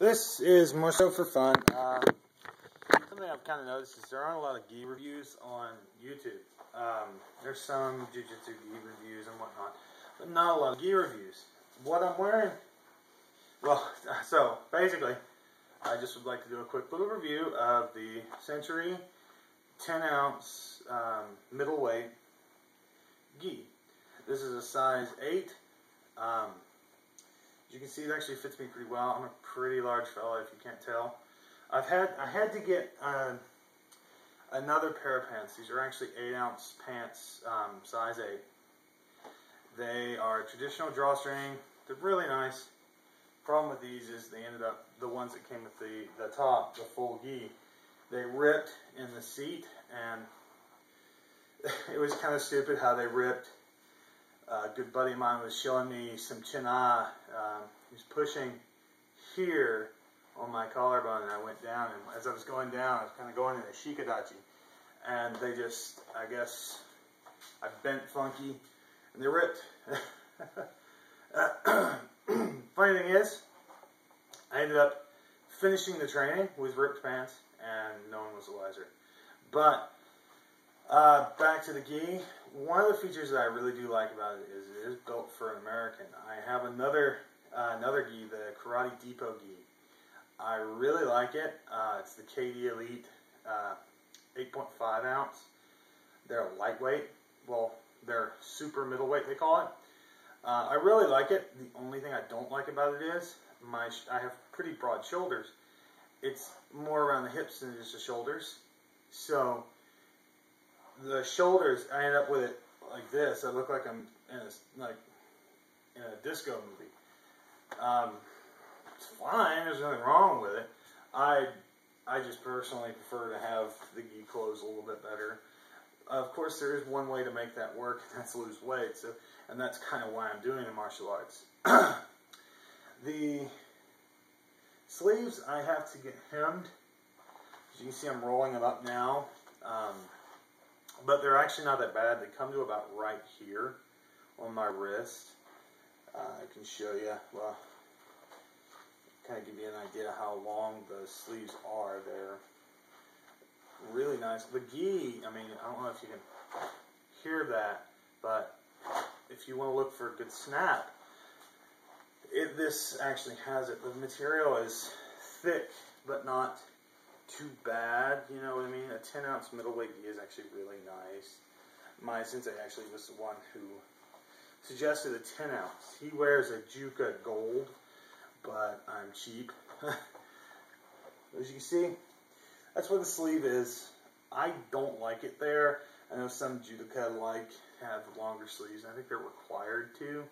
This is more so for fun. Something I've kind of noticed is there aren't a lot of gi reviews on YouTube. There's some jiu-jitsu gi reviews and whatnot, but not a lot of gi reviews. What I'm wearing, well, so basically, I just would like to do a quick little review of the Century 10-ounce middleweight gi. This is a size 8. As you can see, it actually fits me pretty well. I'm a pretty large fella, if you can't tell. I had to get another pair of pants. These are actually 8-ounce pants, size 8. They are traditional drawstring. They're really nice. Problem with these is they ended up, the ones that came with the top, the full gi, they ripped in the seat, and it was kind of stupid how they ripped. A good buddy of mine was showing me some chin-a. He was pushing here on my collarbone, and I went down, and as I was going down, I was kind of going in a shikadachi, and they just, I guess, I bent funky, and they ripped. Funny thing is, I ended up finishing the training with ripped pants, and no one was the wiser. But back to the gi. One of the features that I really do like about it is it is built for an American. I have another gi, the Karate Depot gi. I really like it. It's the KD Elite 8.5 ounce. They're lightweight. Well, they're super middleweight, they call it. I really like it. The only thing I don't like about it is I have pretty broad shoulders. It's more around the hips than just the shoulders. So the shoulders, I end up with it like this. I look like I'm in a disco movie. It's fine. There's nothing wrong with it. I just personally prefer to have the gi clothes a little bit better. Of course, there is one way to make that work, and that's lose weight. And that's kind of why I'm doing the martial arts. The sleeves, I have to get hemmed. As you can see, I'm rolling them up now. But they're actually not that bad. They come to about right here on my wrist. I can show you. Well, kind of give you an idea of how long the sleeves are. They're really nice. The gi, I mean, I don't know if you can hear that, but if you want to look for a good snap, this actually has it. The material is thick, but not too bad, you know what I mean? A 10-ounce middleweight gi is actually really nice. My sensei actually was the one who suggested a 10-ounce. He wears a Juka Gold, but I'm cheap. As you can see, that's where the sleeve is. I don't like it there. I know some judoka have longer sleeves. I think they're required to,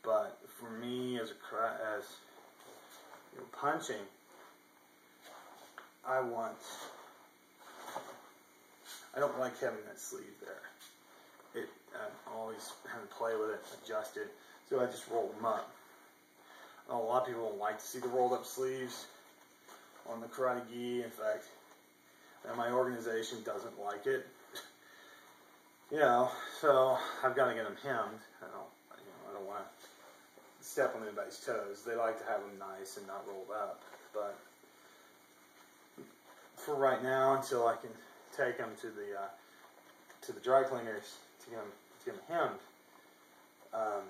but for me as punching, I don't like having that sleeve there. I'm always having to play with it, adjust it, so I just roll them up. A lot of people don't like to see the rolled up sleeves on the karate gi. In fact, my organization doesn't like it. You know, so I've got to get them hemmed. I don't want to step on anybody's toes. They like to have them nice and not rolled up, but for right now, until I can take them to the dry cleaners to get them hemmed, I'm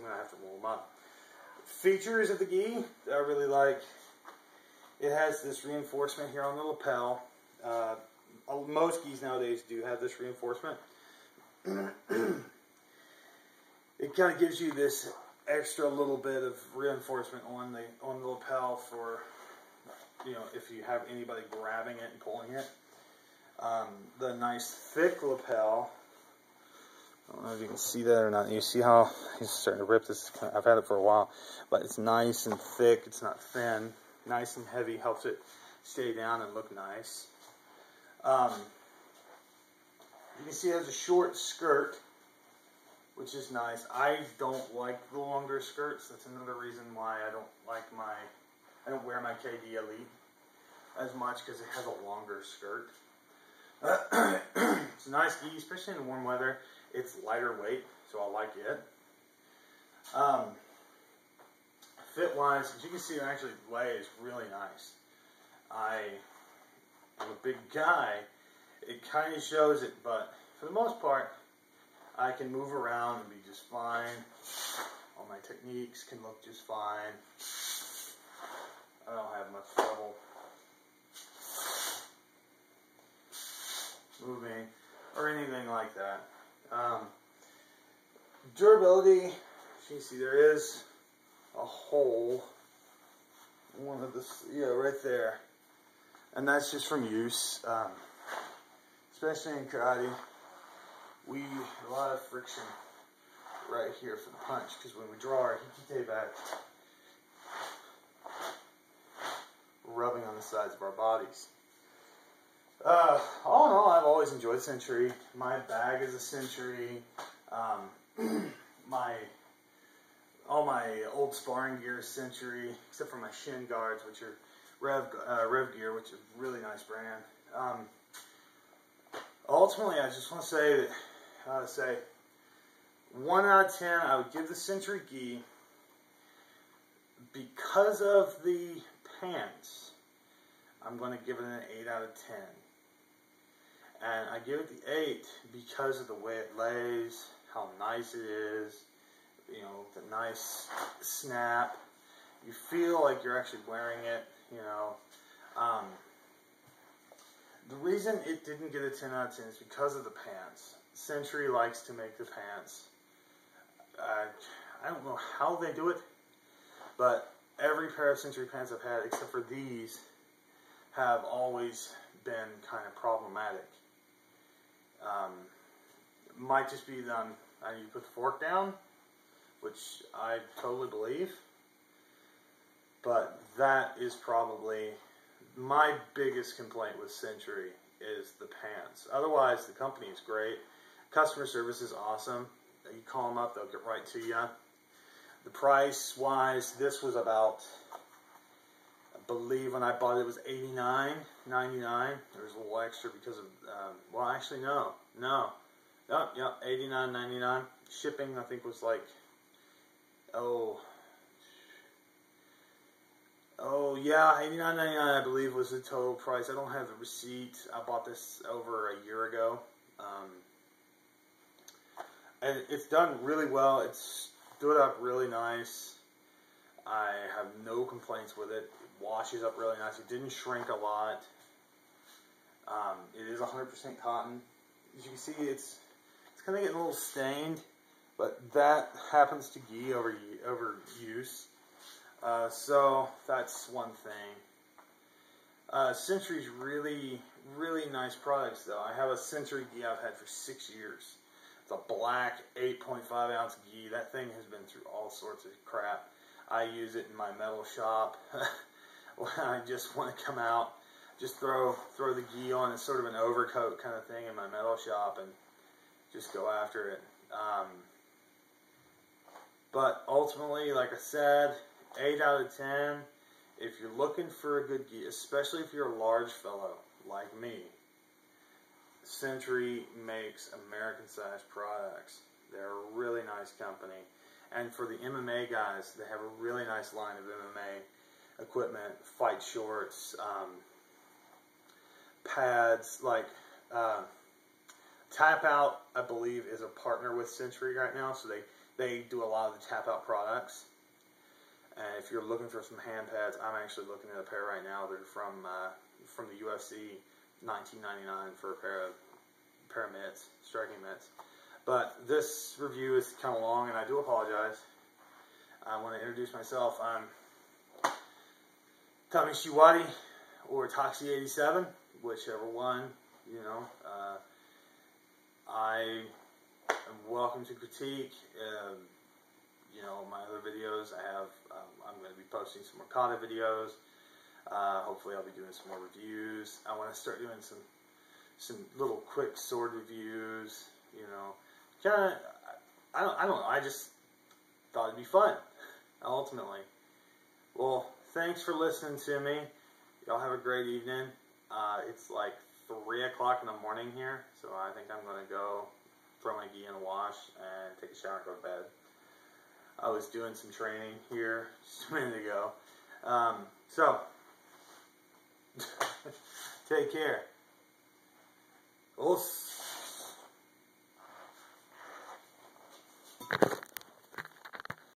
gonna have to roll them up. Features of the gi that I really like: it has this reinforcement here on the lapel. Most gis nowadays do have this reinforcement. It kind of gives you this extra little bit of reinforcement on the lapel for, you know, if you have anybody grabbing it and pulling it. The nice thick lapel. I don't know if you can see that or not. You see how he's starting to rip this? I've had it for a while, but it's nice and thick. It's not thin. Nice and heavy. Helps it stay down and look nice. You can see it has a short skirt, which is nice. I don't like the longer skirts. That's another reason why I don't wear my KD Elite as much, because it has a longer skirt. It's a nice gi, especially in warm weather. It's lighter weight, so I like it. fit-wise, as you can see, it actually lays really nice. I am a big guy. It kind of shows it, but for the most part, I can move around and be just fine. All my techniques can look just fine. I don't have much trouble moving or anything like that. Durability, as you can see, there is a hole. One of the, right there. And that's just from use. Especially in karate, we have a lot of friction right here for the punch, because when we draw our hikite back, we're rubbing on the sides of our bodies. All in all, I've always enjoyed Century. My bag is a Century. All my old sparring gear is Century, except for my shin guards, which are Rev Gear, which is a really nice brand. Ultimately, I just want to say that, 1 out of 10, I would give the Century gi, because of the pants, I'm going to give it an 8 out of 10. And I give it the 8 because of the way it lays, how nice it is, you know, the nice snap. You feel like you're actually wearing it, you know. The reason it didn't get a 10 out of 10 is because of the pants. Century likes to make the pants. I don't know how they do it, but every pair of Century pants I've had, except for these, have always been kind of problematic. It might just be that I need to put the fork down, which I totally believe. But that is probably my biggest complaint with Century, is the pants. Otherwise, the company is great. Customer service is awesome. You call them up, they'll get right to you. The price-wise, this was about, I believe when I bought it, it was $89.99. There was a little extra because of, well, actually, no, yeah, $89.99. Shipping, I think, was like, yeah, $89.99, I believe, was the total price. I don't have the receipt. I bought this over a year ago. And it's done really well. It's stood up really nice. I have no complaints with it. It washes up really nice. It didn't shrink a lot. It is 100% cotton. As you can see, it's kind of getting a little stained, but that happens to gi over use. So that's one thing. Century's really, really nice products, though. I have a Century gi I've had for 6 years. It's a black 8.5 ounce gi. That thing has been through all sorts of crap. I use it in my metal shop when I just want to come out, just throw the gi on. It's sort of an overcoat kind of thing in my metal shop and just go after it. But ultimately, like I said, 8 out of 10. If you're looking for a good gi, especially if you're a large fellow like me, Century makes American-sized products. They're a really nice company. And for the MMA guys, they have a really nice line of MMA equipment, fight shorts, pads, like Tap Out, I believe, is a partner with Century right now, so they do a lot of the Tap Out products. And if you're looking for some hand pads, I'm actually looking at a pair right now. They're from the UFC, $19.99 for a pair of mitts, striking mitts. But this review is kind of long, and I do apologize. I want to introduce myself. I'm Tommy Shiwati, or Toxie87, whichever one, you know. I am welcome to critique. You know, my other videos, I'm going to be posting some more kata videos. Hopefully I'll be doing some more reviews. I want to start doing some little quick sword reviews, you know. Kind of, I don't know, I just thought it'd be fun, ultimately. Well, thanks for listening to me. Y'all have a great evening. It's like 3 o'clock in the morning here, so I think I'm going to go throw my gi in the wash and take a shower and go to bed. I was doing some training here just a minute ago. So, take care. Os.